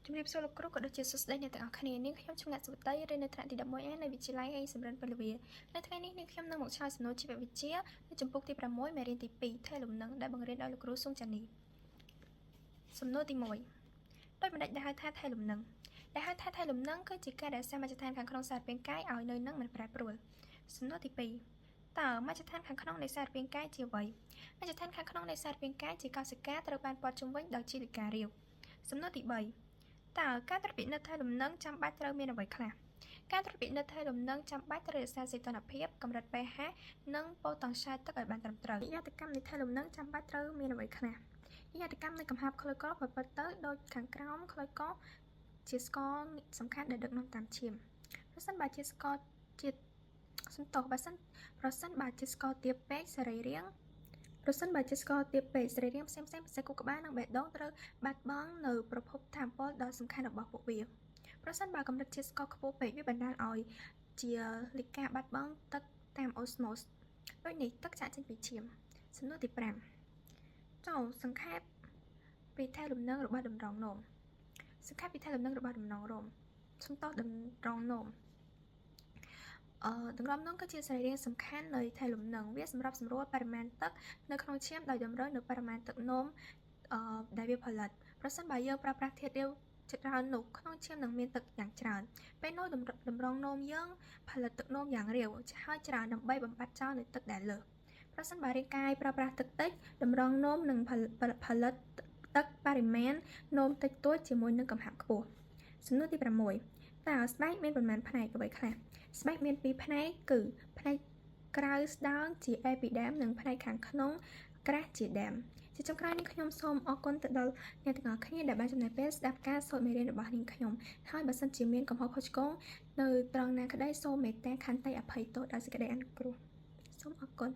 ជំរាបសួរលោកគ្រូក៏ដូចជាសួស្តីអ្នកទាំងអស់គ្នានាងខ្ញុំឈ្មោះអ្នកសុវតីរៀននៅថ្នាក់ទី 11A នៅវិទ្យាល័យ A សំរិនពលវានៅថ្ងៃនេះនាងខ្ញុំនឹងមកឆ្លើយសំណួរជីវវិទ្យានៅចំពុកទី 6 មេរៀនទី 2 ថេរលំនឹងដែលបង្រៀនដោយលោកគ្រូស៊ុងចានីសំណួរទី 1 ដោយបណ្ដេចដែលហៅថាថេរលំនឹងដែលហៅថាថេរលំនឹងគឺជាការរក្សាមជ្ឈដ្ឋានខាងក្នុងសារពាង្គកាយឲ្យនៅនឹងមិនប្រែប្រួលសំណួរទី 2 តើមជ្ឈដ្ឋានខាងក្នុងនៃសារពាង្គកាយជាអ្វីមជ្ឈដ្ឋានខាងក្នុងនៃសារពាង្គកាយជាកោសិកាត្រូវបានព័ទ្ធជុំវិញដោយជាលិការាវសំណួរទី 3 តើការត្រួតពិនិត្យថេរលំនឹងចាំបាច់ត្រូវមានអ្វីខ្លះការត្រួតពិនិត្យថេរលំនឹងចាំបាច់ត្រូវរក្សាសីតុណ្ហភាពកម្រិត pH និងប៉ូតង់ស្យាលទឹកឲ្យបានត្រឹមត្រូវនិយត្តកម្មនៃថេរលំនឹងចាំបាច់ត្រូវមានអ្វីខ្លះនិយត្តកម្មនៃកំហាប់ក្លូកូប្រព្រឹត្តទៅដោយខាងក្រោមក្លូកូជាស្ករសំខាន់ដែលដឹកនាំតាមឈាមប្រសិនបើជាស្ករជាតិប្រសិនបើជាស្ករទាបពេកសរីរាង្គផ្សេងៗពិសេសខួរក្បាលនិងបេះដូងត្រូវបាត់បង់នៅប្រភពថាមពលដ៏សំខាន់របស់ពួកវាប្រសិនបើកម្រិតជាតិស្ករខ្ពស់ពេកវាបណ្ដាលឲ្យជាលិកាបាត់បង់ទឹកតាមអូស្មូសដូចនេះទឹកចាក់ចេញពីឈាមសំណួរទី 5 ចូលសង្ខេបពីថេរលំនឹងរបស់តម្រងនោមសំដៅតម្រងនោមតម្រងនោមគឺជាសរីរាង្គសំខាន់នៃថេរលំនឹងវាសម្រាប់សម្រួលបរិមាណទឹកនៅក្នុងឈាមដោយតម្រូវនៅបរិមាណទឹកនោមដែលវាផលិតប្រសិនបើយើងប្រើប្រាស់ធាតុរាវច្រើននោះក្នុងឈាមនឹងមានទឹកយ៉ាងច្រើនពេលនោះតម្រងនោមយើងផលិតទឹកនោមយ៉ាងរាវហើយច្រើនដើម្បីបំបត្តិចោលនៅទឹកដែលលើសប្រសិនបើរាងកាយប្រើប្រាស់ទឹកតិចតម្រងនោមនឹងផលិតទឹកបរិមាណនោមតិចតួចជាមួយនឹងកំហាប់ខ្ពស់សំណួរទី 6 តើស្បែកមានប៉ុន្មានផ្នែកអ្វីខ្លះស្បែកមាន2ផ្នែកគឺផ្នែកក្រៅស្ដើងជា epiderm និងផ្នែកខាងក្នុងក្រាស់ជា derm ជាចុងក្រោយនេះខ្ញុំសូមអរគុណទៅដល់អ្នកទាំងអស់គ្នាដែលបានចំណាយពេលស្ដាប់ការសូត្រមេរៀនរបស់នាងខ្ញុំហើយបើសិនជាមានកំហុសខុសឆ្គងនៅត្រង់ណាក្តីសូមមេត្តាខន្តីអភ័យទោសដោយសេចក្តីអនុគ្រោះសូមអរគុណ